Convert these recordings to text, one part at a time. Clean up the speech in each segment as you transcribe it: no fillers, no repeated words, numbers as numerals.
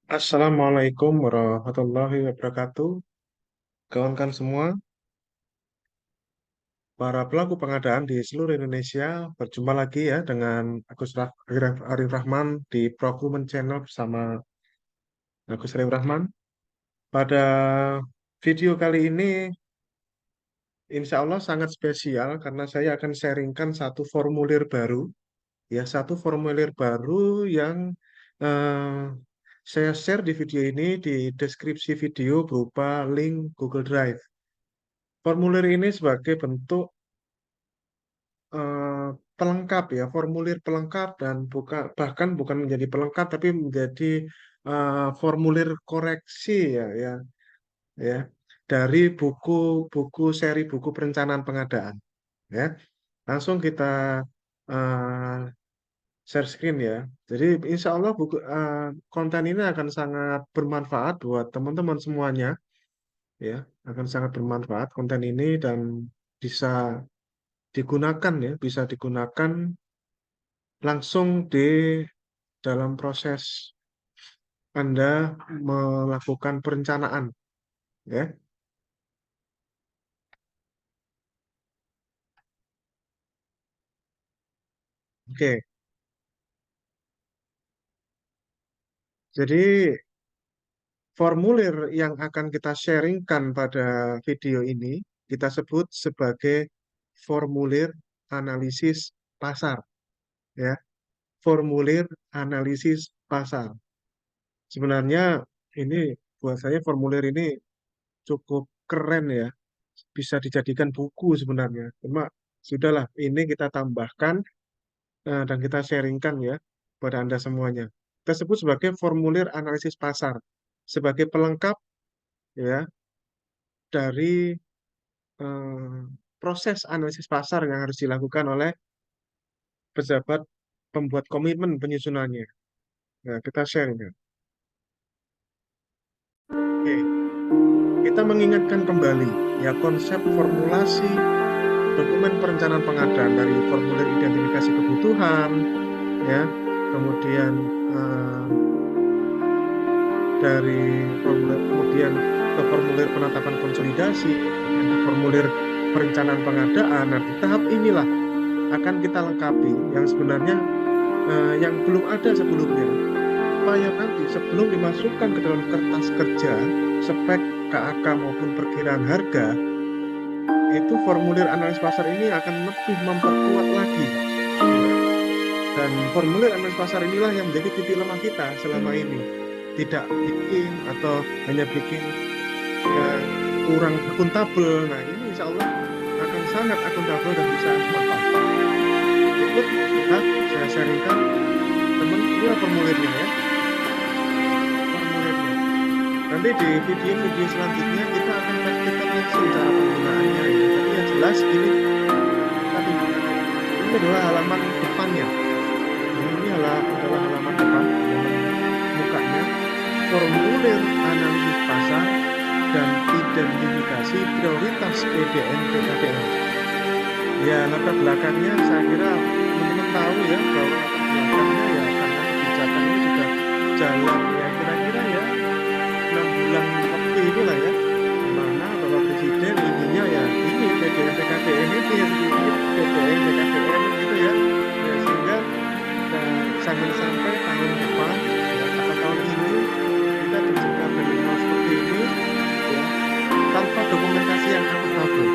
Assalamualaikum warahmatullahi wabarakatuh. Kawan-kawan semua, para pelaku pengadaan di seluruh Indonesia, berjumpa lagi ya dengan Arif Rahman di Procurement Channel bersama Agus Arif Rahman. Pada video kali ini, insya Allah sangat spesial karena saya akan sharingkan satu formulir baru, ya satu formulir baru yang eh, saya share di video ini di deskripsi video berupa link Google Drive. Formulir ini sebagai bentuk eh, pelengkap ya, formulir pelengkap dan bahkan bukan menjadi pelengkap tapi menjadi formulir koreksi ya ya dari buku seri buku perencanaan pengadaan ya. Langsung kita eh, share screen ya. Jadi insya Allah konten ini akan sangat bermanfaat buat teman-teman semuanya ya, akan sangat bermanfaat konten ini dan bisa digunakan ya, bisa digunakan langsung di dalam proses Anda melakukan perencanaan ya. Oke, jadi formulir yang akan kita sharingkan pada video ini kita sebut sebagai formulir analisis pasar ya. Formulir analisis pasar. Sebenarnya ini buat saya formulir ini cukup keren ya. Bisa dijadikan buku sebenarnya. Cuma sudahlah, ini kita tambahkan dan kita sharingkan ya pada Anda semuanya. Kita sebut sebagai formulir analisis pasar sebagai pelengkap ya dari eh, proses analisis pasar yang harus dilakukan oleh pejabat pembuat komitmen penyusunannya. Nah, kita share ini. Oke, kita mengingatkan kembali ya konsep formulasi dokumen perencanaan pengadaan dari formulir identifikasi kebutuhan ya, kemudian eh, dari formulir kemudian ke formulir penetapan konsolidasi, kemudian ke formulir perencanaan pengadaan. Nah, di tahap inilah akan kita lengkapi yang sebenarnya yang belum ada sebelumnya, supaya nanti sebelum dimasukkan ke dalam kertas kerja, spek KAK maupun perkiraan harga, itu formulir analis pasar ini akan lebih memperkuat lagi. Dan formulir analis pasar inilah yang menjadi titik lemah kita selama ini. Tidak bikin atau hanya bikin ya, kurang akuntabel. Nah, ini insya Allah akan sangat akuntabel dan bisa bermanfaat. Berikut lihat saya sharingkan teman ini formulirnya ya, formulirnya. Nanti di video-video selanjutnya kita akan praktikkan langsung cara penggunaannya ya. Tapi yang jelas tadi ini adalah halaman depannya. Ini adalah halaman depan, halaman mukanya. Formulir analisis pasar dan identifikasi prioritas PDN PKDN. Ya, latar belakangnya saya kira teman-teman tahu ya bahwa latar belakangnya ya karena kebijakan ini sudah jalan ya kira-kira ya 6 bulan lebih inilah ya, mana Bapak Presiden inginnya ya ini PDN PKDN ini yang sedikit PDN PKDN gitu ya, ya sehingga jangan sampai tahun depan ya, atau tahun ini kita terjebak dengan hal seperti ini ya, tanpa dokumentasi yang akuntabel.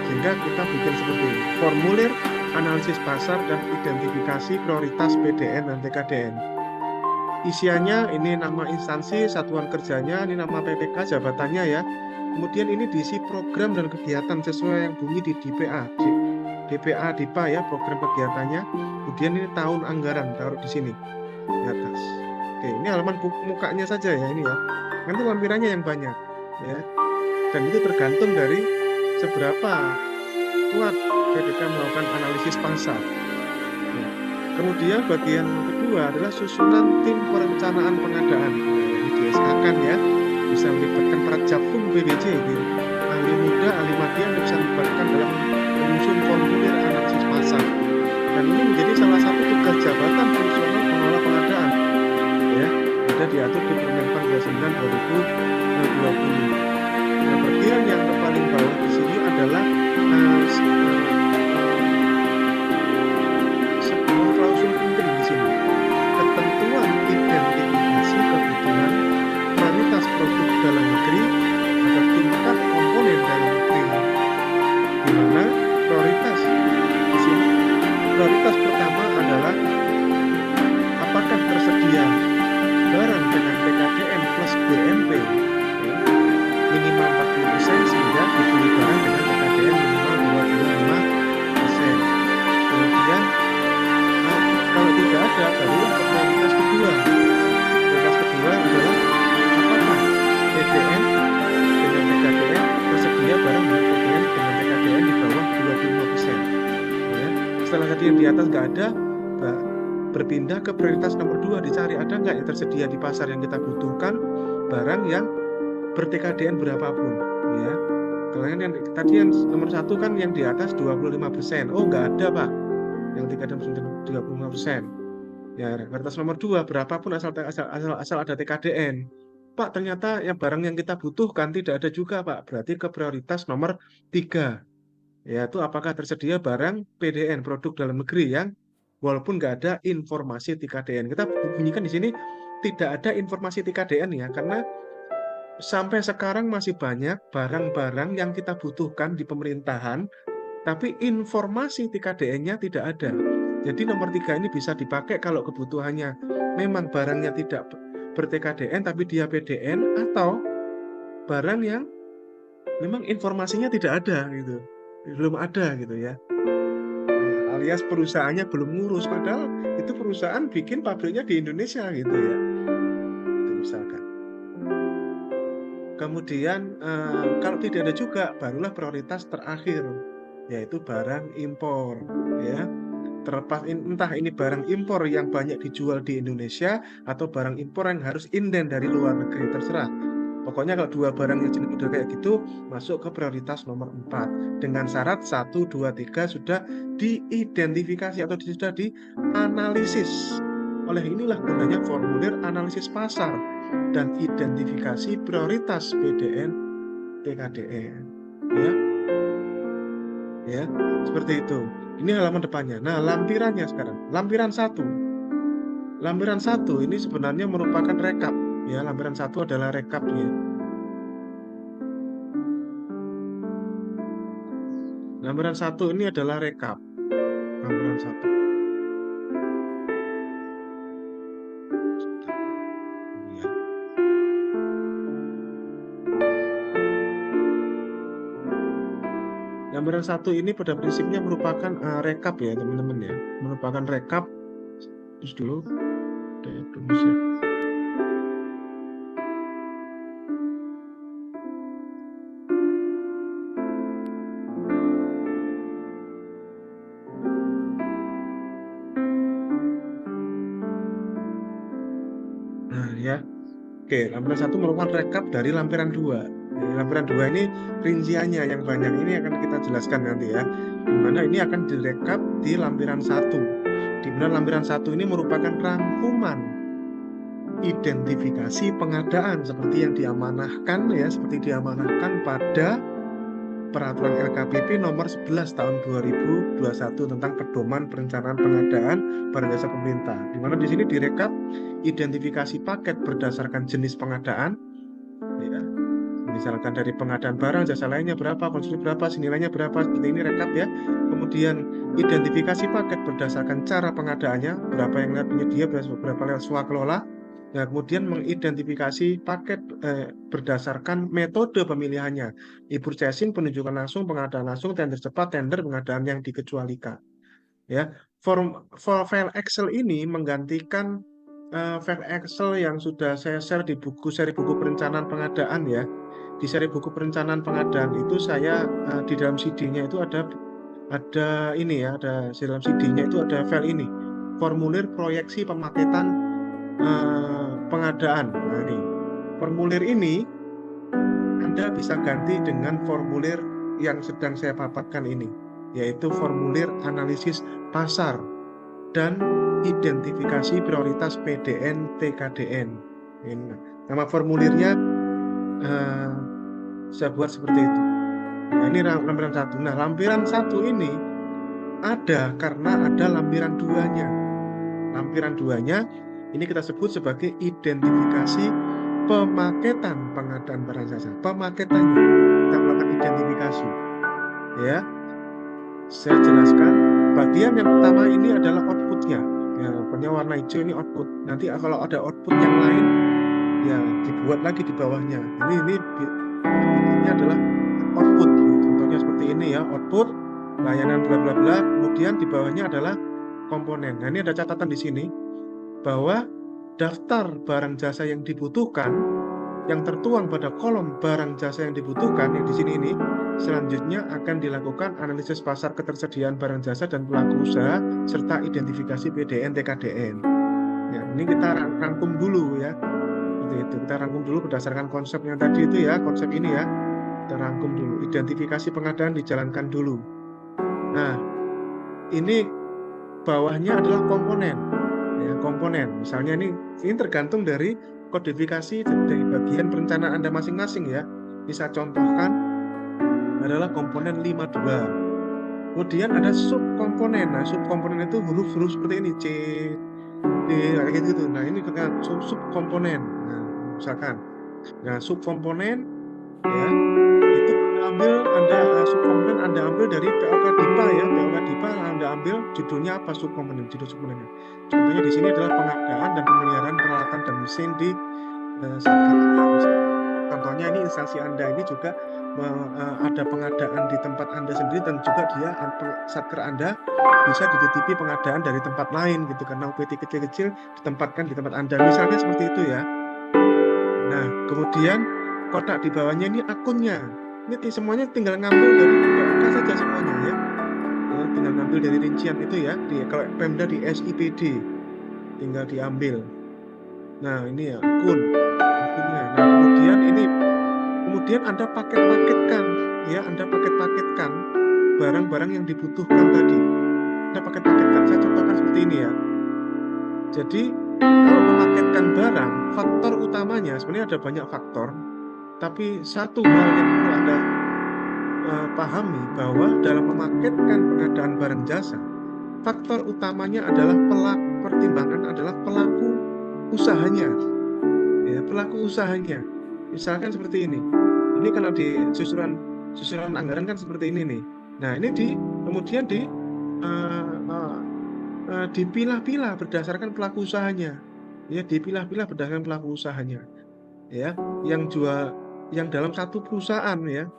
Sehingga kita bikin seperti ini. Formulir analisis pasar dan identifikasi prioritas PDN dan TKDN. Isiannya ini nama instansi, satuan kerjanya, ini nama PPK, jabatannya ya. Kemudian ini diisi program dan kegiatan sesuai yang bunyi di DPA. DPA, DIPA ya, program kegiatannya. Kemudian ini tahun anggaran, taruh di sini, di atas. Oke, ini halaman mukanya saja ya ini ya. Nanti lampirannya yang banyak ya. Dan itu tergantung dari seberapa kuat ketika melakukan analisis pasar. Ya. Kemudian bagian kedua adalah susunan tim perencanaan pengadaan. Nah, ini DSK-kan ya, bisa melibatkan para jakfung PBJ, ahli muda, ahli media yang bisa melibatkan dalam menyusun formulir analisis pasar. Dan ini menjadi salah satu tugas jabatan fungsional pengelola pengadaan. Ya, ada di diatur di Permenpan 29/2020. Nah, bagian yang paling bawah di sini adalah sebuah klausul penting di sini. Ketentuan identifikasi kebutuhan prioritas produk dalam negeri atau tingkat komponen dalam negeri, di mana prioritas di sini, prioritas pertama adalah apakah tersedia barang dengan PKDN plus BMP minimal 40% sehingga dibeli barang dengan PKDN minimal 25%. Kemudian kalau tidak ada, barulah ke prioritas kedua. Prioritas kedua adalah apakah PDN dengan PKDN tersedia barang dengan PDN di bawah 25%. Ya. Setelah tadi yang di atas nggak ada, berpindah ke prioritas nomor 2, dicari ada nggak yang tersedia di pasar yang kita butuhkan barang yang ber-TKDN berapapun. Ya. Kalau yang tadi yang nomor 1 kan yang di atas 25%. Oh nggak ada Pak, yang TKDN 35%. Ya, prioritas nomor 2 berapapun asal ada TKDN. Pak, ternyata yang barang yang kita butuhkan tidak ada juga Pak. Berarti ke prioritas nomor 3. Yaitu apakah tersedia barang PDN, produk dalam negeri, yang walaupun nggak ada informasi TKDN. Kita bunyikan di sini tidak ada informasi TKDN ya, karena sampai sekarang masih banyak barang-barang yang kita butuhkan di pemerintahan, tapi informasi TKDN-nya tidak ada. Jadi nomor 3 ini bisa dipakai kalau kebutuhannya memang barangnya tidak ber-TKDN tapi dia PDN, atau barang yang memang informasinya tidak ada gitu, belum ada gitu ya, alias perusahaannya belum ngurus, padahal itu perusahaan bikin pabriknya di Indonesia gitu ya, misalkan. Kemudian kalau tidak ada juga, barulah prioritas terakhir, yaitu barang impor ya. Terlepas entah ini barang impor yang banyak dijual di Indonesia atau barang impor yang harus inden dari luar negeri, terserah. Pokoknya kalau dua barang yang jenis udah kayak gitu masuk ke prioritas nomor 4 dengan syarat 1, 2, 3 sudah diidentifikasi atau sudah dianalisis. Oleh inilah gunanya formulir analisis pasar dan identifikasi prioritas PDN TKDN. Ya, seperti itu. Ini halaman depannya. Nah, lampirannya sekarang. Lampiran 1. Lampiran 1 ini sebenarnya merupakan rekap. Ya, lampiran 1 adalah rekapnya. Lampiran 1 ini adalah rekap. Lampiran 1. Ya. Lampiran 1 ini pada prinsipnya merupakan rekap ya, teman-teman ya. Merupakan rekap. Terus dulu. Ya. Oke, lampiran 1 merupakan rekap dari lampiran 2. Jadi, lampiran 2 ini rinciannya yang banyak ini akan kita jelaskan nanti ya. Dimana ini akan direkap di lampiran 1. Dimana lampiran 1 ini merupakan rangkuman identifikasi pengadaan seperti yang diamanahkan ya, seperti diamanahkan pada Peraturan LKPP nomor 11 tahun 2021 tentang pedoman perencanaan pengadaan barang jasa pemerintah. Di mana di sini direkap identifikasi paket berdasarkan jenis pengadaan, ya. Misalkan dari pengadaan barang jasa lainnya berapa, konsumsi berapa, nilainya berapa, seperti ini rekap ya. Kemudian identifikasi paket berdasarkan cara pengadaannya, berapa yang lewat penyedia, berapa lewat swakelola. Nah, kemudian mengidentifikasi paket berdasarkan metode pemilihannya, e-purchasing, penunjukan langsung, pengadaan langsung, tender cepat, tender, pengadaan yang dikecualikan. Ya, file Excel ini menggantikan file Excel yang sudah saya share di seri buku perencanaan pengadaan ya. Di seri buku perencanaan pengadaan itu saya di dalam CD-nya itu ada ini ya, ada di dalam CD-nya itu ada file ini, formulir proyeksi pemaketan pengadaan. Nah, ini formulir ini Anda bisa ganti dengan formulir yang sedang saya paparkan ini, yaitu formulir analisis pasar dan identifikasi prioritas PDN TKDN. Ini. Nama formulirnya saya buat seperti itu. Nah, ini lampiran 1. Nah, lampiran 1 ini ada karena ada lampiran 2-nya. Lampiran 2-nya ini kita sebut sebagai identifikasi pemaketan pengadaan barang jasa. Pemaketannya kita melakukan identifikasi. Ya, saya jelaskan. Bagian yang pertama ini adalah outputnya. Ya, pokoknya warna hijau ini output. Nanti kalau ada output yang lain, ya dibuat lagi di bawahnya. Ini bikinnya adalah output. Contohnya seperti ini ya, output layanan bla bla bla. Kemudian di bawahnya adalah komponen. Nah, ini ada catatan di sini bahwa daftar barang jasa yang dibutuhkan yang tertuang pada kolom barang jasa yang dibutuhkan yang di sini ini selanjutnya akan dilakukan analisis pasar ketersediaan barang jasa dan pelaku usaha serta identifikasi PDN TKDN. Ya, ini kita rangkum dulu ya. Seperti itu. Kita rangkum dulu berdasarkan konsep yang tadi itu ya, konsep ini ya. Kita rangkum dulu. Identifikasi pengadaan dijalankan dulu. Nah, ini bawahnya adalah komponen. Ya, komponen. Misalnya ini tergantung dari kodifikasi dari bagian perencanaan Anda masing-masing ya. Bisa contohkan adalah komponen 52. Kemudian ada subkomponen. Nah, subkomponen itu huruf-huruf seperti ini C, D, kayak gitu. Nah, ini kan subkomponen. Nah, misalkan. Nah, subkomponen ya itu subkomponen Anda ambil dari POK DIPA ya. POK DIPA Anda ambil judulnya apa subkomponen, judul subkomponennya. Contohnya di sini adalah pengadaan dan pemeliharaan peralatan dan mesin di Satker. Contohnya ini instansi Anda ini juga ada pengadaan di tempat Anda sendiri dan juga dia Satker Anda bisa dititipi pengadaan dari tempat lain gitu karena UPT kecil-kecil ditempatkan di tempat Anda. Misalnya seperti itu ya. Nah, kemudian kotak di bawahnya ini akunnya. Ini semuanya tinggal ngambil dari POK saja semuanya ya. Tinggal ngambil dari rincian itu ya. Kalau Pemda di SIPD tinggal diambil. Nah, ini ya akunnya. Nah, kemudian Anda paket-paketkan ya, Anda paket-paketkan barang-barang yang dibutuhkan tadi. Anda paket-paketkan. Saya contohkan seperti ini ya. Jadi kalau memaketkan barang, faktor utamanya sebenarnya ada banyak faktor, tapi satu hal yang perlu Anda pahami bahwa dalam memaketkan pengadaan barang jasa, faktor utamanya adalah pertimbangan adalah pelaku usahanya. Ya, pelaku usahanya. Misalkan seperti ini. Ini kalau di susunan anggaran kan seperti ini nih. Nah, ini kemudian dipilah-pilah berdasarkan pelaku usahanya. Ya, dipilah-pilah berdasarkan pelaku usahanya. Ya, yang dalam satu perusahaan ya.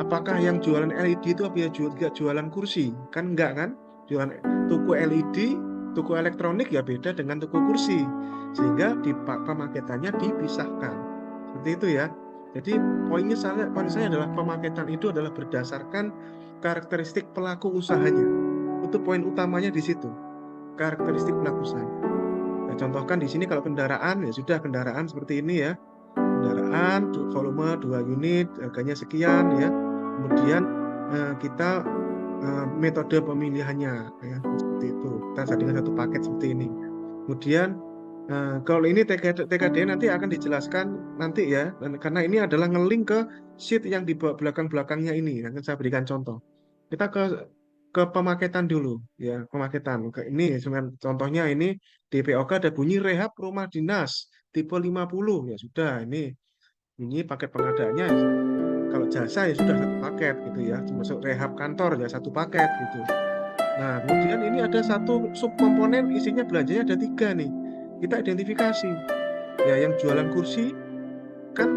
Apakah yang jualan LED itu apa ya juga jualan kursi? Kan enggak kan? Jualan toko LED, toko elektronik ya beda dengan toko kursi. Sehingga pemaketannya dipisahkan. Seperti itu ya. Jadi poin saya adalah pemaketan itu adalah berdasarkan karakteristik pelaku usahanya. Itu poin utamanya di situ. Karakteristik pelaku usahanya. Nah, contohkan di sini kalau kendaraan ya sudah kendaraan seperti ini ya. Kendaraan volume 2 unit, harganya sekian ya. Kemudian kita metode pemilihannya ya seperti itu. Kita jadikan satu paket seperti ini. Kemudian kalau ini TKD nanti akan dijelaskan nanti ya, karena ini adalah nge-link ke sheet yang di belakang-belakangnya ini. Nanti saya berikan contoh. Kita ke pemaketan dulu ya, pemaketan. Ini contohnya ini di POK ada bunyi rehab rumah dinas tipe 50 ya sudah ini paket pengadaannya kalau jasa ya sudah satu paket gitu ya, termasuk rehab kantor ya satu paket gitu. Nah, kemudian ini ada satu subkomponen isinya belanjanya ada 3 nih. Kita identifikasi. Ya, yang jualan kursi kan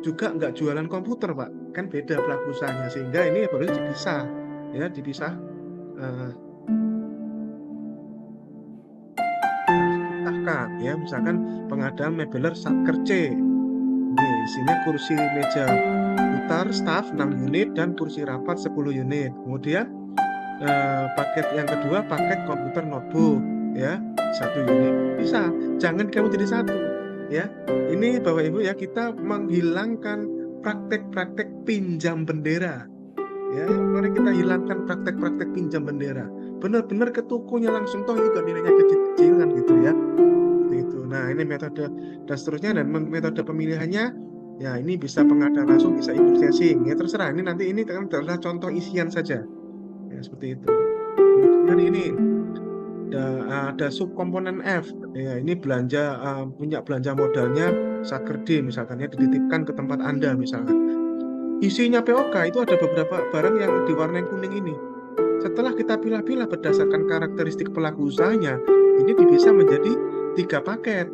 juga nggak jualan komputer, Pak. Kan beda pelaku usahanya. Sehingga ini harus dipisah. Ya, dipisahkan ya. Misalkan pengadaan mebeler Satker C. Ini isinya kursi meja putar staff 6 unit dan kursi rapat 10 unit. Kemudian paket yang kedua paket komputer notebook ya 1 unit bisa jangan kamu jadi satu ya. Ini Bapak Ibu ya kita menghilangkan praktek-praktek pinjam bendera ya. Mari kita hilangkan praktek-praktek pinjam bendera, benar-benar ke tokonya langsung toh juga nilainya kecil-kecilan gitu ya. Itu Nah, ini metode dan seterusnya, dan metode pemilihannya ya ini bisa pengadaan langsung, bisa e purchasing. Ya terserah. Ini nanti ini kan adalah contoh isian saja. Ya seperti itu. Kemudian ini ada subkomponen F. Ya, ini belanja punya belanja modalnya Sakerdi misalkan, ya dititipkan ke tempat Anda misalkan. Isinya POK itu ada beberapa barang yang diwarnai kuning ini. Setelah kita pilah-pilah berdasarkan karakteristik pelaku usahanya, ini bisa menjadi 3 paket.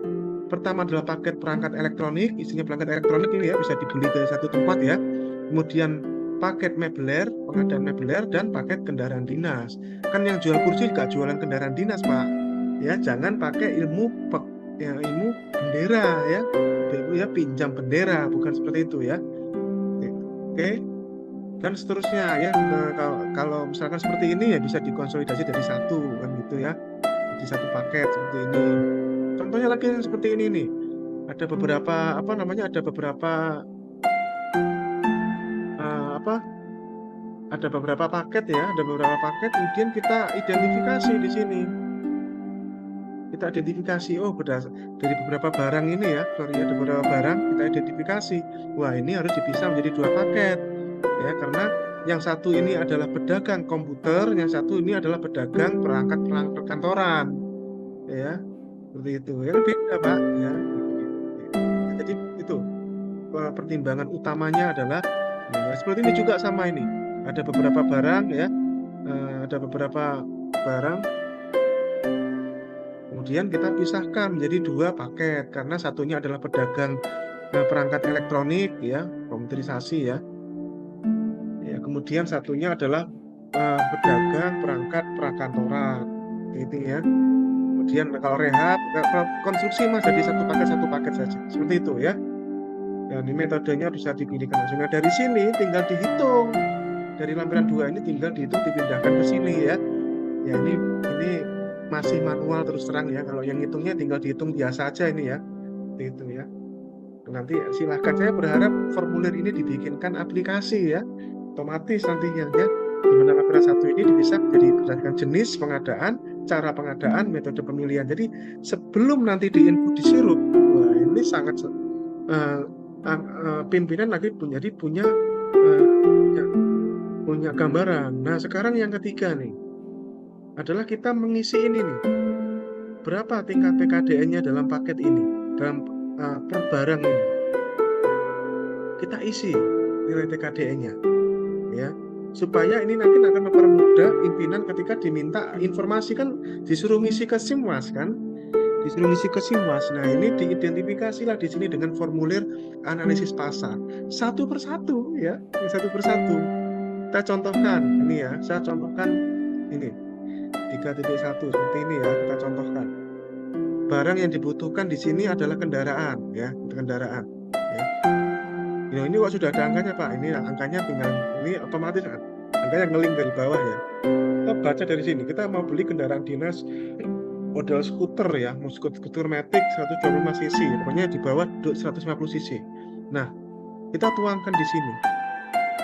Pertama adalah paket perangkat elektronik, isinya perangkat elektronik ini ya, bisa dibeli dari satu tempat ya. Kemudian paket mebeler, pengadaan mebeler, dan paket kendaraan dinas. Kan yang jual kursi juga jualan kendaraan dinas, Pak. Ya, jangan pakai ilmu bendera ya. Ya, pinjam bendera, bukan seperti itu ya. Oke. Dan seterusnya ya. Kalau misalkan seperti ini ya bisa dikonsolidasi dari satu kan gitu ya, di satu paket seperti ini. Contohnya lagi yang seperti ini nih, ada beberapa ada beberapa ada beberapa paket ya, ada beberapa paket, kemudian kita identifikasi di sini. Kita identifikasi, oh berdasar dari beberapa barang ini ya, ada beberapa barang kita identifikasi. Wah, ini harus dipisah menjadi 2 paket ya, karena yang satu ini adalah pedagang komputer, yang satu ini adalah pedagang perangkat perkantoran ya, seperti itu ya, beda Pak ya. Jadi itu pertimbangan utamanya adalah ya, seperti ini juga sama ini. Ada beberapa barang ya, ada beberapa barang, kemudian kita pisahkan menjadi 2 paket karena satunya adalah pedagang perangkat elektronik ya, komputerisasi ya. Ya, kemudian satunya adalah pedagang perangkat perkantoran gitu ya. Kemudian kalau rehab, kalau konstruksi Mas jadi satu paket saja. Seperti itu ya. Dan ini metodenya bisa dipilihkan langsung. Nah, dari sini tinggal dihitung. Dari lampiran 2 ini tinggal dihitung, dipindahkan ke sini ya. Ya ini masih manual terus terang ya. Kalau yang hitungnya tinggal dihitung biasa aja ini ya. Itu ya. Nanti silahkan, saya berharap formulir ini dibikinkan aplikasi ya. Otomatis nantinya ya. Di mana lampiran 1 ini bisa jadi berdasarkan jenis pengadaan, cara pengadaan, metode pemilihan. Jadi sebelum nanti di-input di sirup, wah ini sangat pimpinan lagi punya gambaran. Nah, sekarang yang ketiga nih adalah kita mengisi ini nih. Berapa tingkat TKDN-nya dalam paket ini, dalam per barang ini. Kita isi nilai TKDN-nya ya. Supaya ini nanti akan mempermudah pimpinan ketika diminta informasi, kan disuruh ngisi ke Simwas kan. Disuruh ngisi ke Simwas. Nah, ini diidentifikasilah di sini dengan formulir analisis pasar. Satu persatu ya, satu persatu. Kita contohkan ini ya, saya contohkan ini 3.1 seperti ini ya, kita contohkan. Barang yang dibutuhkan di sini adalah kendaraan ya, kendaraan ya. Ya, ini kok sudah ada angkanya Pak, ini angkanya tinggal, ini otomatis angkanya ngeling dari bawah ya. Kita baca dari sini, kita mau beli kendaraan dinas model skuter ya, skuter Matic 125 cc, pokoknya di bawah 150 cc. Nah, kita tuangkan di sini.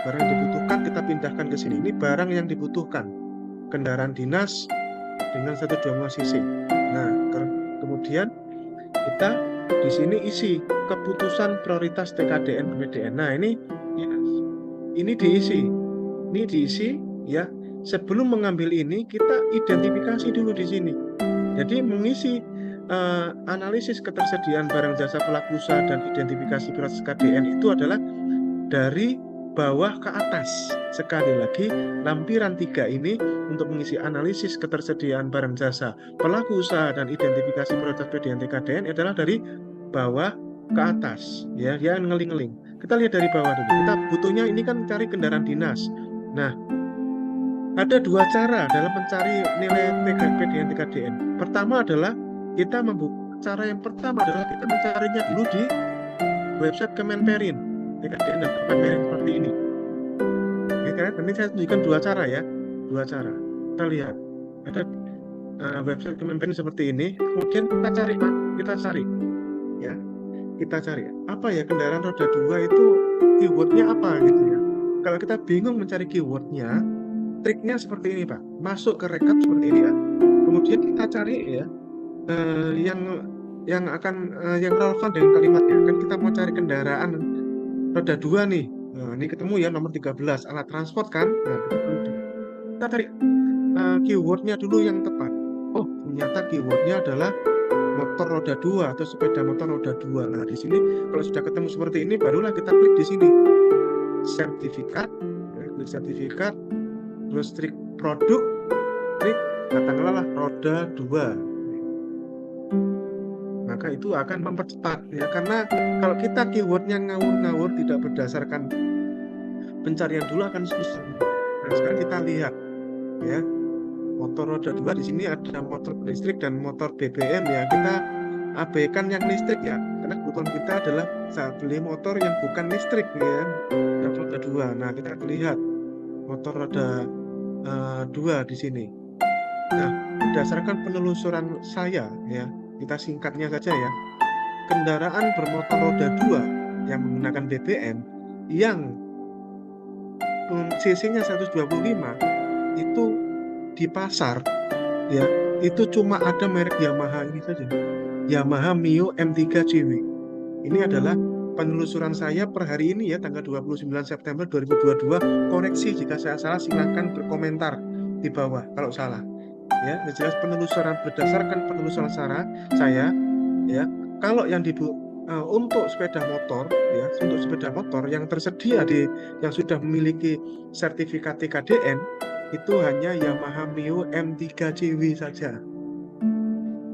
Barang yang dibutuhkan kita pindahkan ke sini. Ini barang yang dibutuhkan, kendaraan dinas dengan 125 cc. Nah, kemudian kita di sini isi keputusan prioritas TKDN PPDN. Nah, ini diisi. Ini diisi ya. Sebelum mengambil ini kita identifikasi dulu di sini. Jadi mengisi analisis ketersediaan barang jasa pelaku usaha dan identifikasi prioritas KDN itu adalah dari bawah ke atas. Sekali lagi, lampiran 3 ini untuk mengisi analisis ketersediaan barang jasa pelaku usaha dan identifikasi prioritas PDN TKDN adalah dari bawah ke atas ya, dia ngeling-ngeling. Kita lihat dari bawah dulu. Kita butuhnya ini kan cari kendaraan dinas. Nah, ada 2 cara dalam mencari nilai PDN TKDN. Pertama adalah kita cara yang pertama adalah kita mencarinya dulu di website Kemenperin. TKDN dan Kemenperin seperti ini. Ini saya tunjukkan 2 cara ya, 2 cara. Kita lihat ada website Kemenperin seperti ini. Kemudian kita cari Pak, kita cari apa ya, kendaraan roda 2 itu keywordnya apa gitu ya. Kalau kita bingung mencari keywordnya, triknya seperti ini Pak, masuk ke rekap seperti ini ya. Kemudian kita cari ya yang yang relevan dengan kalimatnya. Kan kita mau cari kendaraan roda 2 nih. Nah, ini ketemu ya nomor 13 alat transport kan. Nah, kita cari keywordnya dulu yang tepat. Oh, ternyata keywordnya adalah motor roda 2 atau sepeda motor roda 2. Nah, di sini kalau sudah ketemu seperti ini, barulah kita klik di sini. Sertifikat, klik sertifikat, terus klik produk, klik katakanlah roda 2. Maka itu akan mempercepat ya, karena kalau kita keywordnya ngawur-ngawur tidak berdasarkan pencarian dulu akan susah. Nah, sekarang kita lihat ya, motor roda 2 di sini ada motor listrik dan motor BBM ya. Kita abaikan yang listrik ya, karena kebutuhan kita adalah saat beli motor yang bukan listrik ya, dan roda 2. Nah, kita lihat motor roda 2 di sini. Nah, berdasarkan penelusuran saya ya, kita singkatnya saja ya, kendaraan bermotor roda 2 yang menggunakan BBM yang cc-nya 125 itu di pasar ya, itu cuma ada merek Yamaha ini saja, Yamaha Mio M3 CW. Ini adalah penelusuran saya per hari ini ya, tanggal 29 September 2022. Koreksi jika saya salah, silahkan berkomentar di bawah kalau salah ya. Jelas penelusuran berdasarkan penelusuran saya ya, kalau yang untuk sepeda motor ya, untuk sepeda motor yang tersedia yang sudah memiliki sertifikat TKDN itu hanya Yamaha Mio M3 CW saja.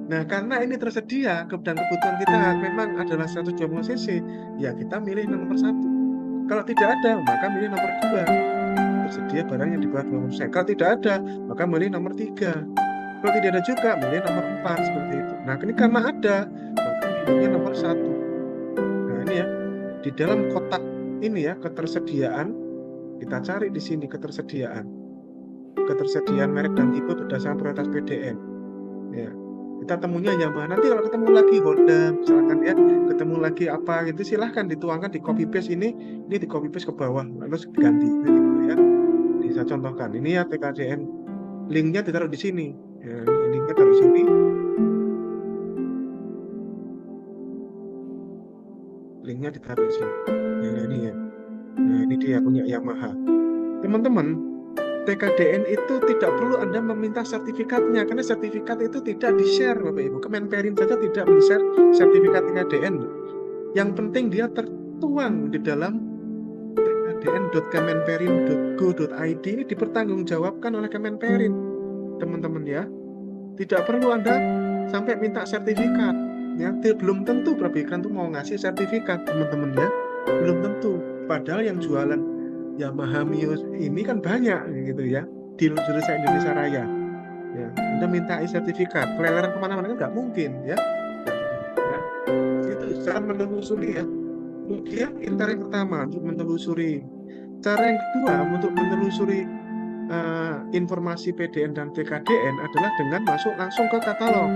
Nah, karena ini tersedia dan kebutuhan kita memang adalah 120 cc, ya kita milih nomor 1. Kalau tidak ada, maka milih nomor 2. Tersedia barang yang di bawah 20 cc. Kalau tidak ada, maka milih nomor 3. Kalau tidak ada juga, milih nomor 4 seperti itu. Nah, ini karena ada, maka milihnya nomor 1. Nah, ini ya, di dalam kotak ini ya, ketersediaan, kita cari di sini ketersediaan merek dan tipe berdasarkan prioritas PDN. Ya, kita temunya Yamaha. Nanti kalau ketemu lagi Honda, misalkan ya, ketemu lagi apa gitu, silahkan dituangkan di copy paste ini di copy paste ke bawah, lalu ganti gitu ya. Bisa contohkan ini ya, TKDN, linknya ditaruh di sini. Ya, linknya taruh di sini. Linknya ditaruh di sini. Ya, ini ya. Nah, ini dia punya Yamaha. Teman-teman, TKDN itu tidak perlu Anda meminta sertifikatnya, karena sertifikat itu tidak di-share Bapak Ibu. Kemenperin saja tidak men-share sertifikat TKDN. Yang penting dia tertuang di dalam tkdn.kemenperin.go.id, ini dipertanggungjawabkan oleh Kemenperin. Teman-teman ya, tidak perlu Anda sampai minta sertifikat. Ya, belum tentu Prabekan tuh mau ngasih sertifikat, teman-teman ya. Belum tentu. Padahal yang jualan Yamaha Mio ini kan banyak gitu ya, di seluruh Indonesia Raya ya. Anda minta sertifikat, keleleran kemana-mana kan nggak mungkin ya. Itu cara menelusuri ya. Kemudian cara yang pertama untuk menelusuri. Cara yang kedua untuk menelusuri informasi PDN dan TKDN adalah dengan masuk langsung ke katalog.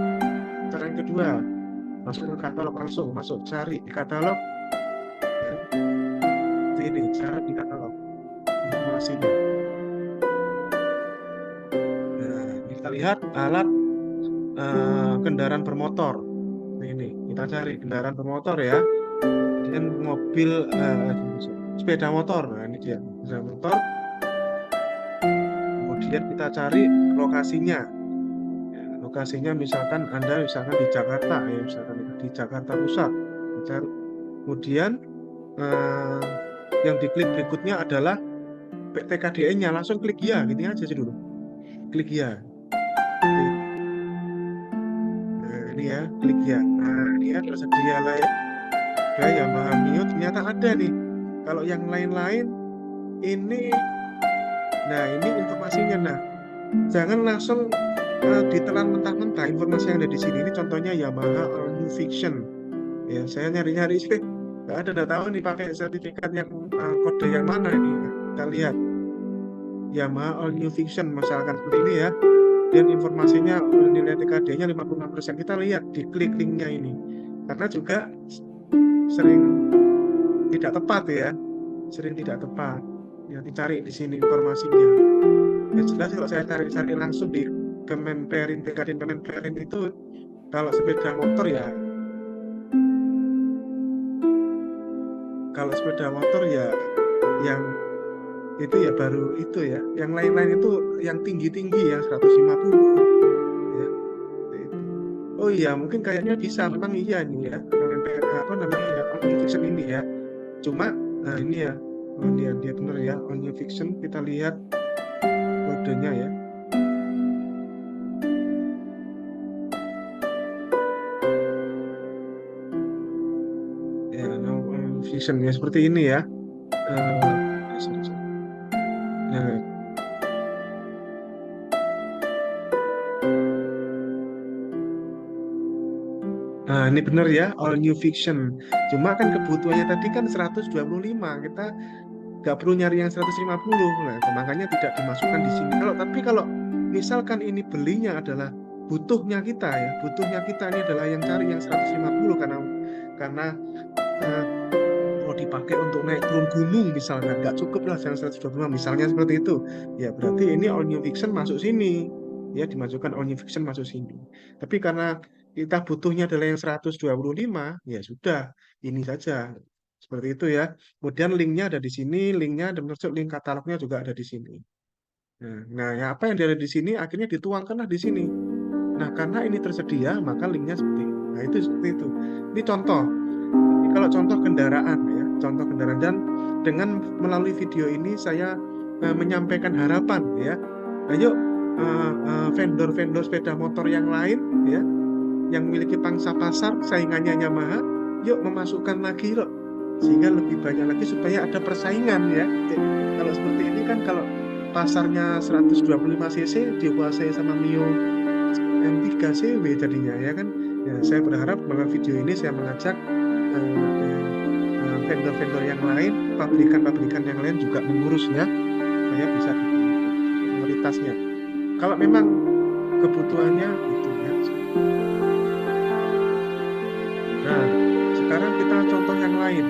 Cara yang kedua, masuk ke katalog langsung, masuk cari di katalog. Ini cara di katalog informasinya. Nah, kita lihat alat kendaraan bermotor. Ini kita cari kendaraan bermotor ya, dan mobil sepeda motor. Nah, ini dia sepeda motor. Kemudian kita cari lokasinya. Ya, lokasinya misalkan Anda di Jakarta ya, misalkan di Jakarta Pusat. Kemudian yang diklik berikutnya adalah TKDN-nya, langsung klik ya, gitu aja sih dulu. Klik ya. Nah, ini ya, klik ya. Nah, ini ya tersedia lah ya. Ya, Yamaha Mio ternyata ada nih. Kalau yang lain-lain ini, nah ini informasinya. Nah, jangan langsung ditelan mentah-mentah informasi yang ada di sini. Ini contohnya Yamaha All New Fiction. Ya, saya nyari-nyari sih, nggak tahu nih pakai sertifikat yang kode yang mana ini. Kita lihat Yamaha All New Fiction misalkan seperti ini ya, dan informasinya nilai TKD-nya 56%. Kita lihat di klik linknya ini, karena juga sering tidak tepat ya, ya, dicari di sini informasinya. Ya jelas kalau saya cari langsung di Kemenperin, TKDN Kemenperin itu, kalau sepeda motor ya Kalau sepeda motor ya yang itu ya baru itu ya. Yang lain-lain itu yang tinggi-tinggi ya 150 ya. Itu. Oh iya, mungkin kayaknya bisa memang iya nih ya. Apa namanya ya, Omni Fiction ini ya. Cuma nah ini ya, oh, dia benar ya, Omni Fiction kita lihat kodenya ya. Ya, Omni Fiction ya seperti ini ya. Sorry, sorry. Nah, nah, ini benar ya, all new fiction. Cuma kan kebutuhannya tadi kan 125, kita nggak perlu nyari yang 150. Nah, makanya tidak dimasukkan di sini. Kalau misalkan ini belinya adalah butuhnya kita ini adalah yang cari yang 150 karena eh, mau dipakai untuk naik turun gunung misalnya, nggak cukup lah yang 125 misalnya seperti itu. Ya berarti ini all new fiction masuk sini. Ya dimasukkan all new fiction masuk sini. Tapi karena kita butuhnya adalah yang 125, ya sudah, ini saja. Seperti itu ya. Kemudian linknya ada di sini, linknya dan termasuk link katalognya juga ada di sini. Nah, ya apa yang ada di sini akhirnya dituangkanlah di sini. Nah, karena ini tersedia, maka linknya seperti itu. Nah, itu seperti itu. Ini contoh. Ini kalau contoh kendaraan ya, contoh kendaraan. Dan dengan melalui video ini saya menyampaikan harapan ya. Ayo vendor-vendor sepeda motor yang lain ya, yang memiliki pangsa pasar saingannya Yamaha, yuk memasukkan lagi loh, sehingga lebih banyak lagi supaya ada persaingan ya. Kalau seperti ini kan kalau pasarnya 125 cc dikuasai sama Mio M3 CW jadinya ya kan. Ya, saya berharap melalui video ini saya mengajak vendor-vendor yang lain, pabrikan-pabrikan yang lain juga mengurusnya supaya bisa prioritasnya. Kalau memang kebutuhannya itu ya. Nah, sekarang kita contoh yang lain.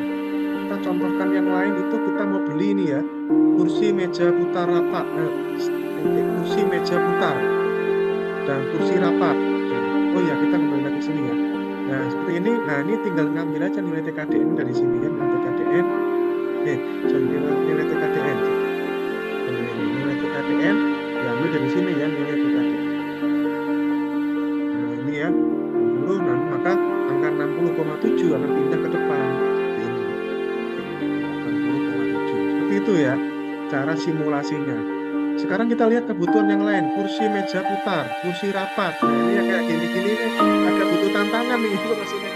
Kita contohkan yang lain itu kita mau beli ini ya, kursi meja putar rapat, kursi meja putar dan kursi rapat. Oh ya, kita kembali lagi ke sini ya. Nah, seperti ini. Nah, ini tinggal ngambil aja nilai TKDN dari sini ya, nilai TKDN. Nilai TKDN. Nilai TKDN diambil dari sini ya, nilai TKDN. Nah, ini ya, 60, nah, maka angka 60,7 akan pindah ke depan. Ini 60,7. Seperti itu ya, cara simulasinya. Sekarang kita lihat kebutuhan yang lain, kursi meja putar, kursi rapat. Nah, ini yang kayak gini-gini ini agak butuh tantangan nih untuk masuknya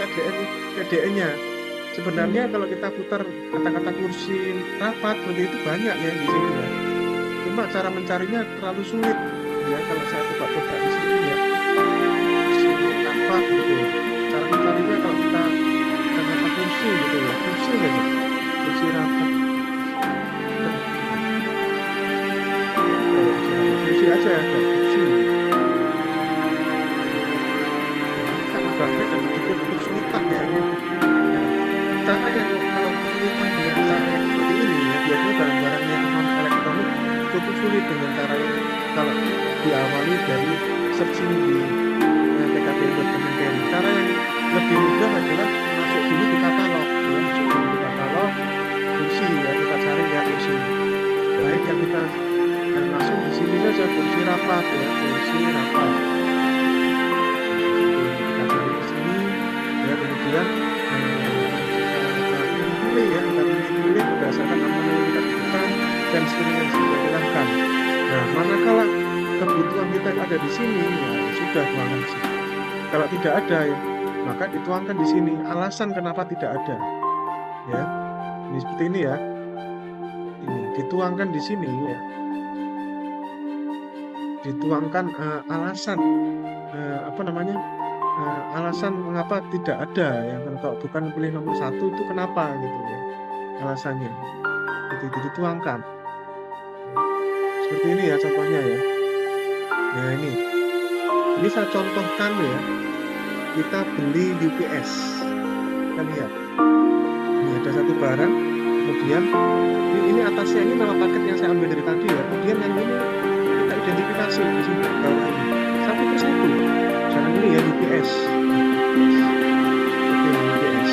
KDN-nya. Sebenarnya kalau kita putar kata-kata kursi rapat begitu banyak ya di sini ya. Cuma cara mencarinya terlalu sulit ya kalau saya coba-coba di sini ya. Kursi rapat gitu. Cara mencarinya kalau kita kata kursi gitu ya, kursi aja. Kursi rapat. Kursi aja ya, kursi. Agaknya kan cukup kesulitan ya. Cara yang kalau kesulitan dengan cara yang seperti ini ya, biasanya barang-barang yang non elektronik cukup sulit dengan cara yang kalau diawali dari searching di tkp.kementerian. Cara yang lebih mudah adalah masuk dulu di katalog ya, masuk dulu di katalog kursi ya, kita cari ya kursi. Baik yang kita langsung di sini saja kursi rapat ya, kursi rapat. Kita cari di sini ya, kemudian ya, kita pilih berdasarkan apa yang kita butuhkan dan screen yang sudah dilakukan. Nah, manakala kebutuhan kita ada di sini, ya sudah tuangkan di sini. Kalau tidak ada, ya, maka dituangkan di sini. Alasan kenapa tidak ada, ya, ini seperti ini ya. Ini dituangkan di sini, ya. Dituangkan alasan apa namanya? Alasan mengapa tidak ada ya, kalau bukan pilih nomor 1 itu kenapa gitu ya, alasannya itu dituangkan seperti ini ya contohnya ya. Nah ini saya contohkan ya, kita beli UPS, kita lihat ini ada satu barang, kemudian ini atasnya ini nama paket yang saya ambil dari tadi ya, kemudian yang ini kita identifikasi di sini bawah ini satu persatu. Jangan ini ya UPS. Oke, UPS.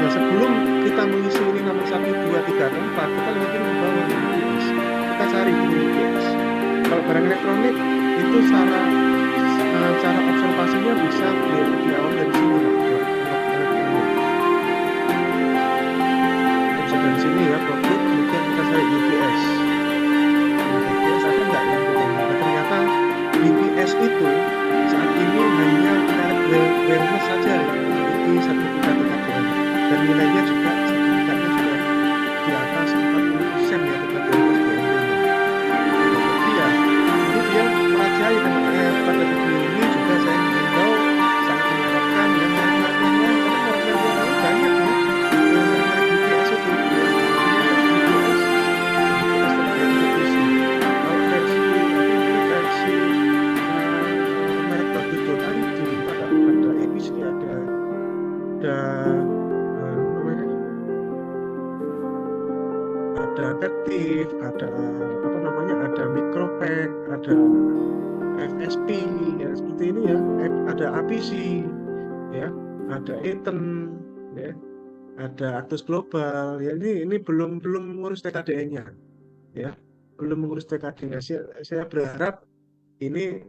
Nah, sebelum kita mengisi ini nomor 1, 2, 3, atau 4, kita lihat ini di bawah di UPS. Kita cari ini UPS. Kalau barang elektronik itu cara observasinya bisa diawal dari sini lah. Bisa dari sini ya, produk, kemudian kita cari UPS. UPS ada nggak yang ketemu? Ternyata UPS itu saat ini hanya awareness saja yang memiliki sertifikat TKDN, dan nilainya juga sertifikatnya sudah di atas 40% ya TKDN plus BNP. Jadi ya, ini dia merajai pada video ini juga saya mengimbau sangat mengharapkan yang merek-mereknya karena merek-merek banyak ya, merek UPS itu kalau versi merek Batu.id ada EBIS, ada namanya, ada Active, ada apa namanya, ada Micropack, ada FSP ya seperti ini ya, ada APC ya, ada Eaton ya, ada Actus Global ya, ini belum mengurus TKDN-nya ya, belum mengurus TKD-nya. Saya berharap ini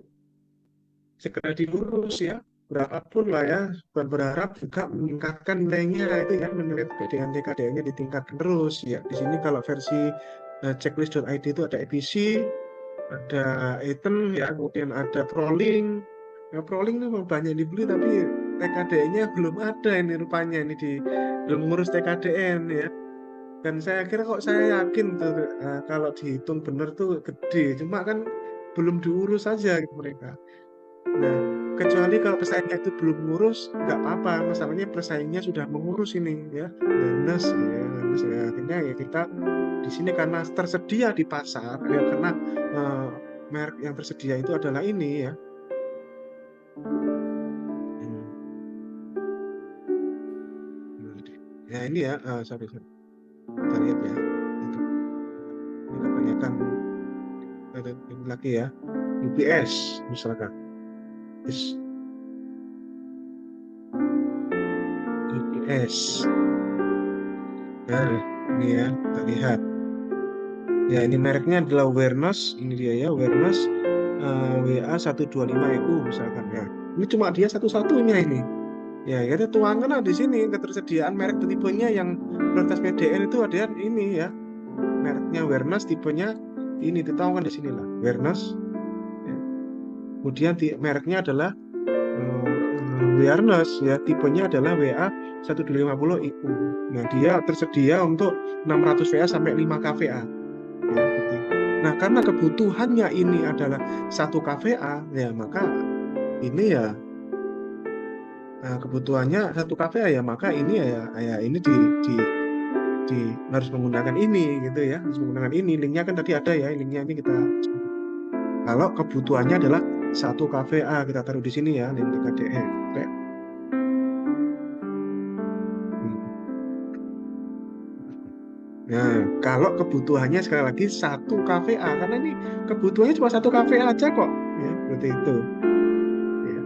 segera diurus ya, berapapun lah ya, berharap juga meningkatkan nilainya itu ya, menilai dengan TKDN-nya ditingkatkan terus ya. Di sini kalau versi checklist.id itu ada EPC, ada Eaton ya, kemudian ada Prolink. Ya, Prolink itu banyak dibeli tapi TKDN-nya belum ada ini rupanya, ini belum ngurus TKDN ya. Dan saya kira kok, saya yakin tuh kalau dihitung benar tuh gede, cuma kan belum diurus saja gitu mereka. Nah, kecuali kalau pesaingnya itu belum ngurus, nggak apa-apa. Masalahnya pesaingnya sudah mengurus ini ya, Danes ya, akhirnya ya kita di sini karena tersedia di pasar ya, karena merek yang tersedia itu adalah ini ya. Ya ini ya, sorry. Kita lihat ya, itu ini kebanyakan lagi ya, UPS misalkan, UPS. Nah ini ya, kita lihat ya, ini mereknya adalah Awareness, ini dia ya, Awareness WA125EU misalkan ya. Ini cuma dia satu-satunya ini. Ya, kita tuangkan lah di sini ketersediaan merek dan tipenya yang prioritas PDN itu ada ini ya. Mereknya Awareness, tipenya ini dituangkan di sini lah, Awareness. Ya. Kemudian mereknya adalah Awareness ya, tipenya adalah WA125EU. Nah, dia tersedia untuk 600 VA sampai 5 kVA. Ya, gitu. Nah, karena kebutuhannya ini adalah 1 kVA, ya maka ini ya, kebutuhannya 1 kVA ya, maka ini ya ini harus menggunakan ini gitu ya, harus menggunakan ini. Linknya kan tadi ada ya, linknya ini kita. Kalau kebutuhannya adalah 1 kVA, kita taruh di sini ya, link TKDN. Nah, kalau kebutuhannya sekali lagi 1 kVA, karena ini kebutuhannya cuma 1 kVA aja kok, ya seperti itu. Ya.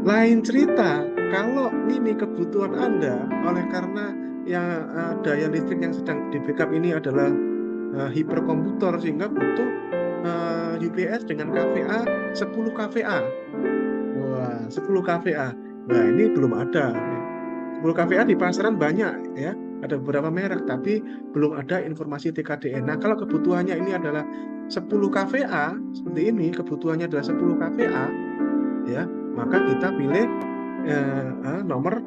Lain cerita, kalau ini kebutuhan Anda oleh karena yang daya listrik yang sedang di backup ini adalah hiperkomputer, sehingga butuh UPS dengan kVA 10 kVA. Wah, 10 kVA. Nah, ini belum ada. 10 kVA di pasaran banyak ya. Ada beberapa merek, tapi belum ada informasi TKDN. Nah, kalau kebutuhannya ini adalah 10 kVA, seperti ini, kebutuhannya adalah 10 kVA, ya, maka kita pilih nomor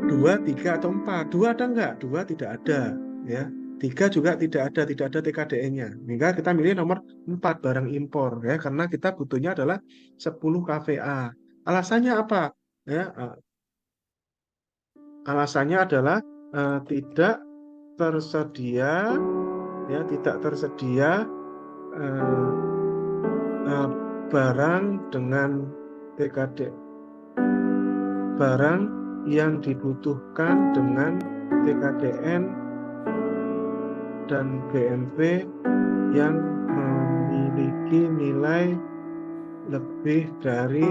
2, 3, atau 4. 2 ada nggak? 2 tidak ada, ya. 3 juga tidak ada TKDN-nya. Maka kita pilih nomor 4, barang impor, ya, karena kita butuhnya adalah 10 kVA. Alasannya apa? Ya, alasannya adalah tidak tersedia barang dengan TKD, barang yang dibutuhkan dengan TKDN dan BNP yang memiliki nilai lebih dari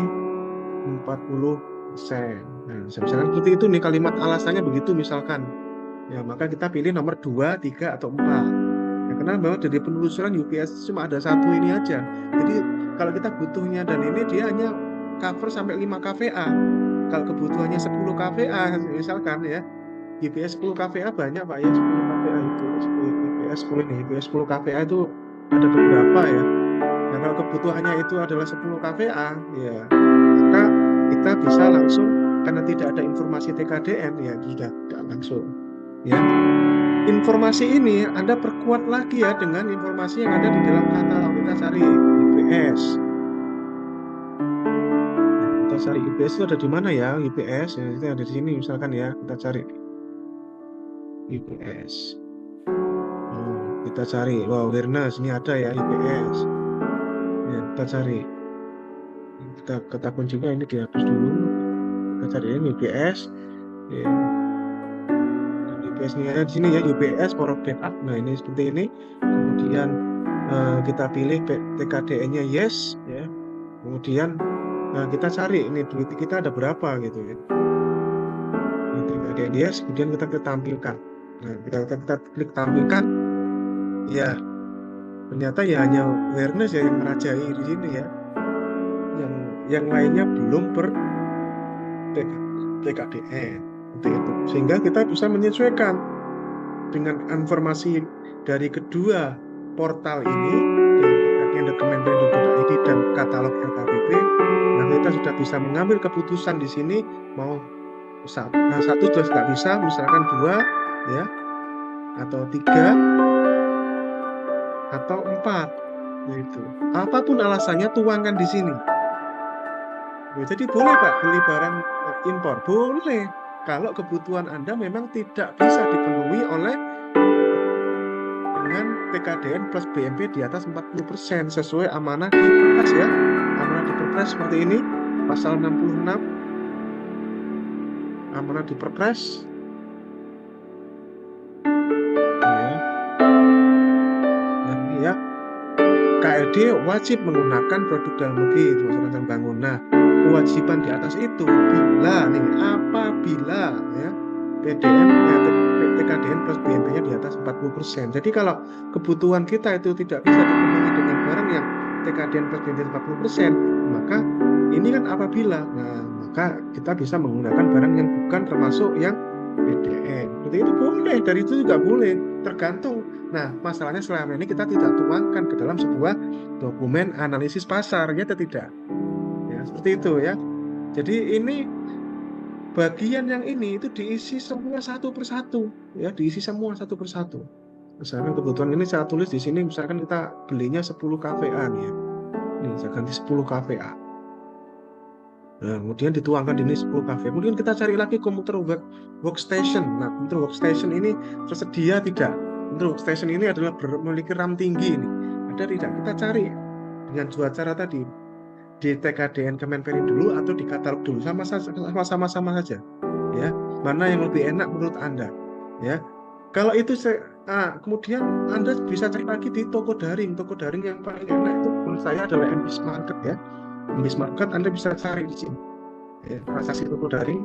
40%. Nah, misalkan seperti itu nih, kalimat alasannya begitu misalkan. Ya, maka kita pilih nomor 2, 3, atau 4. Ya, karena memang dari penelusuran UPS cuma ada satu ini aja. Jadi kalau kita butuhnya dan ini dia hanya cover sampai 5 kVA. Kalau kebutuhannya 10 kVA misalkan ya, UPS 10 kVA banyak Pak ya, 10 kVA itu UPS 10 ini, UPS 10 kVA itu ada beberapa ya. Nah, kalau kebutuhannya itu adalah 10 kVA, ya maka kita bisa langsung, karena tidak ada informasi TKDN, ya sudah tidak langsung. Ya, informasi ini Anda perkuat lagi ya dengan informasi yang ada di dalam katalog. Kita cari UPS. Nah, kita cari UPS itu ada di mana ya? UPS ya, itu ada di sini misalkan ya. Kita cari UPS. Kita cari, wow, awareness ini ada ya UPS. Ya, kita cari. Kita kunjungi ini dihapus dulu. Kita cari ini UPS. Ya. UPS ini ada di sini ya, UPS power backup. Nah, ini seperti ini. Kemudian kita pilih TKDN-nya yes ya. Kemudian kita cari ini duit kita ada berapa gitu ya. Ini TKDN yes, kemudian kita tampilkan. Nah, kita klik tampilkan. Ya, ternyata ya hanya awareness ya yang merajai di sini ya. Yang lainnya belum TKDN seperti itu. Sehingga kita bisa menyesuaikan dengan informasi dari kedua portal ini, di kementerian.id dan katalog LKPP. Nah, kita sudah bisa mengambil keputusan di sini mau satu sudah nggak bisa, misalkan 2 ya, atau 3 atau 4 gitu. Apapun alasannya tuangkan di sini. Jadi boleh Pak beli barang impor, boleh. Kalau kebutuhan Anda memang tidak bisa dipenuhi oleh dengan TKDN plus BMP di atas 40% sesuai amanah di Perpres ya. Amanah di Perpres seperti ini, pasal 66. Amanah di Perpres. Ya. Ini ya. KLD wajib menggunakan produk dalam negeri termasuk bangun. Nah, kewajiban di atas itu apabila ya PDM ya, TKDN plus BMP-nya di atas 40%. Jadi kalau kebutuhan kita itu tidak bisa dipenuhi dengan barang yang TKDN plus BMP 40%, maka ini kan apabila. Nah, maka kita bisa menggunakan barang yang bukan termasuk yang PDN. Jadi itu boleh, dari itu juga boleh, tergantung. Nah, masalahnya selama ini kita tidak tuangkan ke dalam sebuah dokumen analisis pasar, ya atau tidak? Ya, seperti itu ya. Jadi ini bagian yang ini itu diisi semua satu persatu, ya, diisi semua satu persatu. Misalkan kebutuhan ini saya tulis di sini, misalkan kita belinya 10 kVA nih ya. Ini saya ganti 10 kVA. Nah, kemudian dituangkan di ini 10 kVA. Kemudian kita cari lagi komputer workstation. Nah, komputer workstation ini tersedia tidak? Komputer workstation ini adalah memiliki RAM tinggi ini. Ada tidak? Kita cari dengan dua cara tadi. Di TKDN Kemenperin dulu atau di katalog dulu, sama-sama saja ya, mana yang lebih enak menurut Anda ya. Kalau itu kemudian Anda bisa cari lagi di toko daring yang paling enak itu menurut saya adalah MBIS Market ya. MBIS Market Anda bisa cari di sini ya, transaksi toko daring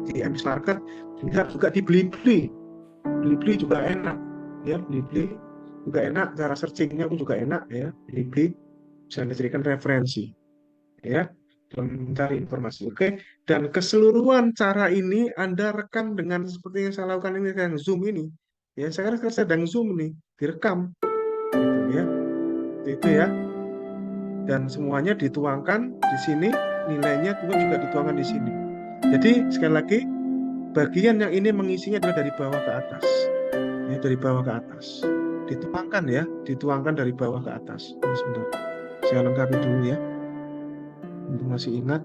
di MBIS Market. Lihat juga di Blibli juga enak ya, Blibli juga enak, cara searchingnya juga enak ya. Blibli bisa dijadikan referensi ya dalam mencari informasi. Oke, dan keseluruhan cara ini Anda rekam dengan seperti yang saya lakukan ini dengan Zoom ini ya. Sekarang saya sedang Zoom nih, direkam gitu ya, itu ya, dan semuanya dituangkan di sini, nilainya juga dituangkan di sini. Jadi sekali lagi, bagian yang ini mengisinya adalah dari bawah ke atas ya, dari bawah ke atas dituangkan ya, dituangkan dari bawah ke atas. Ini sebentar, saya lengkapi dulu ya. Untuk masih ingat,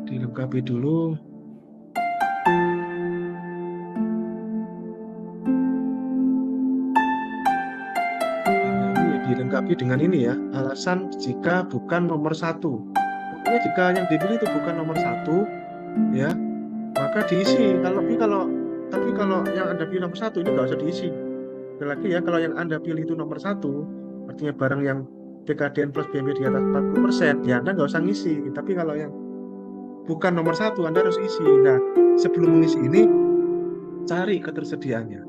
dilengkapi dulu. Ini dilengkapi dengan ini ya, alasan jika bukan nomor 1. Pokoknya jika yang dipilih itu bukan nomor 1 ya, maka diisi. Tapi kalau yang Anda pilih nomor 1 ini nggak usah diisi. Sekali lagi ya, kalau yang Anda pilih itu nomor 1, artinya barang yang TKDN plus BMP di atas 40%, ya Anda nggak usah ngisi. Tapi kalau yang bukan nomor 1, Anda harus isi. Nah, sebelum mengisi ini, cari ketersediaannya.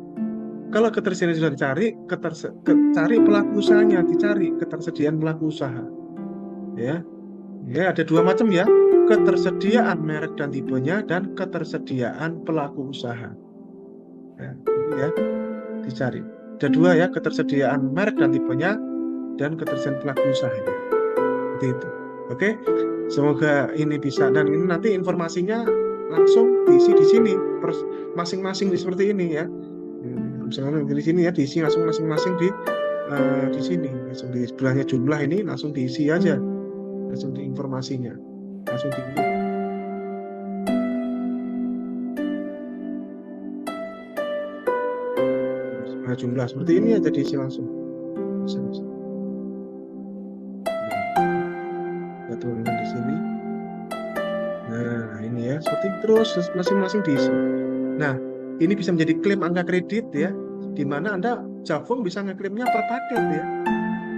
Kalau ketersediaan sudah dicari, cari pelaku usahanya, dicari ketersediaan pelaku usaha. Ya, ya ada dua macam ya, ketersediaan merek dan tipenya dan ketersediaan pelaku usaha. Ya, ini ya dicari. Ada dua ya, ketersediaan merek dan tipenya dan ketersediaan pelaku usahanya. Seperti itu. Oke, semoga ini bisa, dan ini nanti informasinya langsung diisi di sini, masing-masing seperti ini ya. Misalnya di sini ya diisi langsung masing-masing di sini, langsung di sebelahnya jumlah ini langsung diisi aja, langsung di informasinya, langsung di sebelah jumlah seperti ini aja diisi langsung. Bisa, bisa. Kita turunkan di sini. Nah, ini ya, seperti terus masing-masing diisi. Nah, ini bisa menjadi klaim angka kredit ya, di mana Anda Javong bisa ngeklaimnya per paket ya.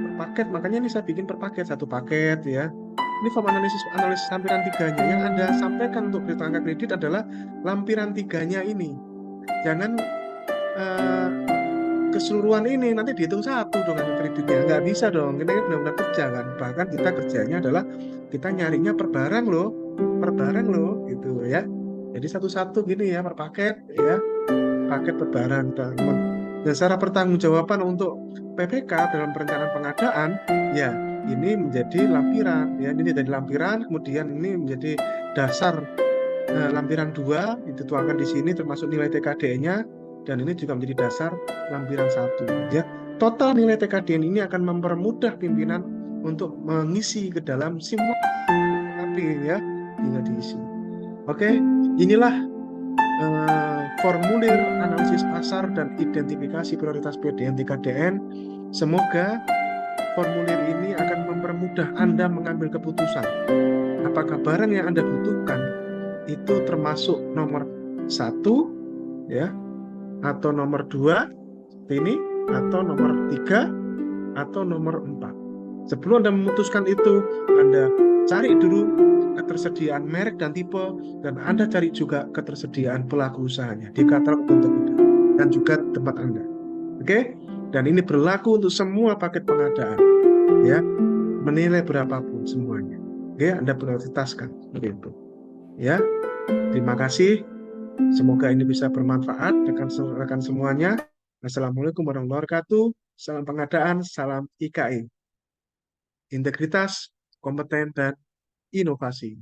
Per paket, makanya ini saya bikin per paket, satu paket ya. Ini form analisis lampiran tiganya. Yang Anda sampaikan untuk kredit angka kredit adalah lampiran tiganya ini. Jangan keseluruhan ini nanti dihitung satu dong angka kreditnya. Nggak bisa dong, kita benar-benar kerja kan. Bahkan kita kerjanya adalah kita nyarinya per barang loh, gitu ya. Jadi satu-satu gini ya, per paket ya, paket per barang. Dan secara pertanggungjawaban untuk PPK dalam perencanaan pengadaan, ya ini menjadi lampiran, ya ini jadi lampiran, kemudian ini menjadi dasar lampiran 2 dituangkan di sini termasuk nilai TKDN-nya, dan ini juga menjadi dasar lampiran 1 ya. Total nilai TKDN ini akan mempermudah pimpinan untuk mengisi ke dalam simulasi ya, tinggal diisi. Oke, inilah formulir analisis pasar dan identifikasi prioritas PDN TKDN. Semoga formulir ini akan mempermudah Anda mengambil keputusan apakah barang yang Anda butuhkan itu termasuk nomor 1 ya, atau nomor 2 ini, atau nomor 3 atau nomor 4. Sebelum Anda memutuskan itu, Anda cari dulu ketersediaan merek dan tipe, dan Anda cari juga ketersediaan pelaku usahanya di katalog bentuk dan juga tempat Anda. Oke? Dan ini berlaku untuk semua paket pengadaan. Ya, menilai berapapun semuanya. Oke, Anda prioritaskan begitu. Ya, terima kasih. Semoga ini bisa bermanfaat rekan semuanya. Assalamualaikum warahmatullahi wabarakatuh. Salam pengadaan, salam IKI. Integritas, kompeten, dan inovasi.